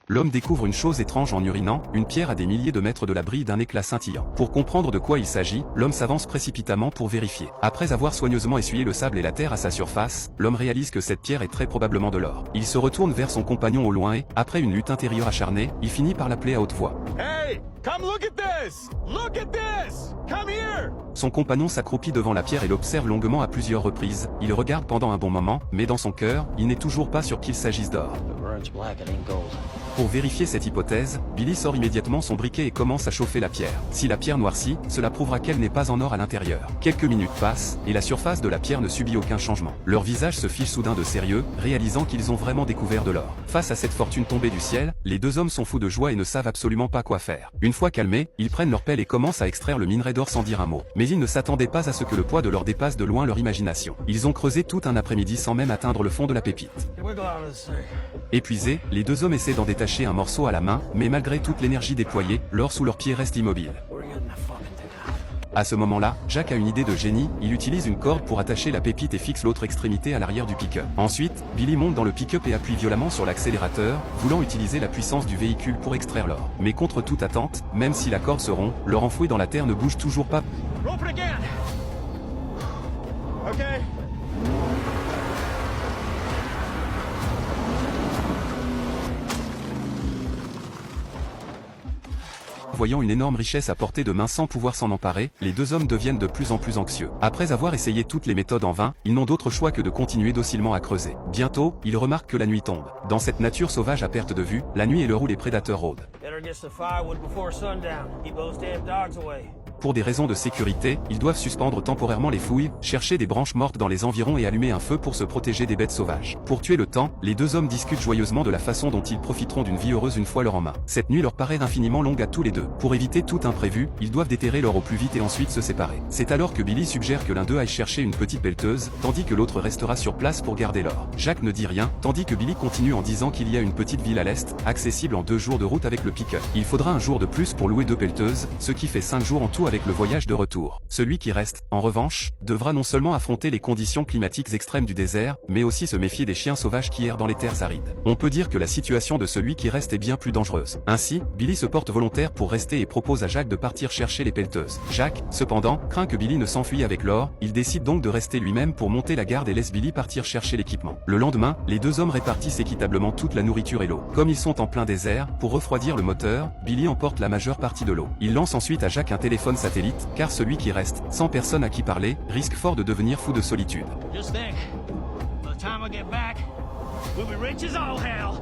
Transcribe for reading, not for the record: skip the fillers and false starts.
L'homme découvre une chose étrange en urinant, une pierre à des milliers de mètres de l'abri d'un éclat scintillant. Pour comprendre de quoi il s'agit, l'homme s'avance précipitamment pour vérifier. Après avoir soigneusement essuyé le sable et la terre à sa surface, l'homme réalise que cette pierre est très probablement de l'or. Il se retourne vers son compagnon au loin et, après une lutte intérieure acharnée, il finit par l'appeler à haute voix. Hey, come look at this! Look at this! Come here! Son compagnon s'accroupit devant la pierre et l'observe longuement à plusieurs reprises. Il regarde pendant un bon moment, mais dans son cœur, il n'est toujours pas sûr qu'il s'agisse d'or. Pour vérifier cette hypothèse, Billy sort immédiatement son briquet et commence à chauffer la pierre. Si la pierre noircit, cela prouvera qu'elle n'est pas en or à l'intérieur. Quelques minutes passent, et la surface de la pierre ne subit aucun changement. Leur visage se fiche soudain de sérieux, réalisant qu'ils ont vraiment découvert de l'or. Face à cette fortune tombée du ciel, les deux hommes sont fous de joie et ne savent absolument pas quoi faire. Une fois calmés, ils prennent leur pelle et commencent à extraire le minerai d'or sans dire un mot. Mais ils ne s'attendaient pas à ce que le poids de l'or dépasse de loin leur imagination. Ils ont creusé tout un après-midi sans même atteindre le fond de la pépite. Épuisés, les deux hommes essaient d'en détacher un morceau à la main, mais malgré toute l'énergie déployée, l'or sous leurs pieds reste immobile. À ce moment-là, Jack a une idée de génie, il utilise une corde pour attacher la pépite et fixe l'autre extrémité à l'arrière du pick-up. Ensuite, Billy monte dans le pick-up et appuie violemment sur l'accélérateur, voulant utiliser la puissance du véhicule pour extraire l'or. Mais contre toute attente, même si la corde se rompt, l'or enfoui dans la terre ne bouge toujours pas. Rope it again! Okay. Voyant une énorme richesse à portée de main sans pouvoir s'en emparer, les deux hommes deviennent de plus en plus anxieux. Après avoir essayé toutes les méthodes en vain, ils n'ont d'autre choix que de continuer docilement à creuser. Bientôt, ils remarquent que la nuit tombe. Dans cette nature sauvage à perte de vue, la nuit est l'heure où les prédateurs rôdent. Pour des raisons de sécurité, ils doivent suspendre temporairement les fouilles, chercher des branches mortes dans les environs et allumer un feu pour se protéger des bêtes sauvages. Pour tuer le temps, les deux hommes discutent joyeusement de la façon dont ils profiteront d'une vie heureuse une fois l'or en main. Cette nuit leur paraît infiniment longue à tous les deux. Pour éviter tout imprévu, ils doivent déterrer l'or au plus vite et ensuite se séparer. C'est alors que Billy suggère que l'un d'eux aille chercher une petite pelleteuse, tandis que l'autre restera sur place pour garder l'or. Jack ne dit rien, tandis que Billy continue en disant qu'il y a une petite ville à l'est, accessible en 2 jours de route avec le pick-up. Il faudra un jour de plus pour louer 2 pelleteuses, ce qui fait 5 jours en tout avec le voyage de retour. Celui qui reste, en revanche, devra non seulement affronter les conditions climatiques extrêmes du désert, mais aussi se méfier des chiens sauvages qui errent dans les terres arides. On peut dire que la situation de celui qui reste est bien plus dangereuse. Ainsi, Billy se porte volontaire pour rester et propose à Jack de partir chercher les pelleteuses. Jack, cependant, craint que Billy ne s'enfuit avec l'or, il décide donc de rester lui-même pour monter la garde et laisse Billy partir chercher l'équipement. Le lendemain, les deux hommes répartissent équitablement toute la nourriture et l'eau. Comme ils sont en plein désert, pour refroidir le moteur, Billy emporte la majeure partie de l'eau. Il lance ensuite à Jack un téléphone satellite, car celui qui reste, sans personne à qui parler, risque fort de devenir fou de solitude. Just think, by the time I get back, we'll be rich as all hell.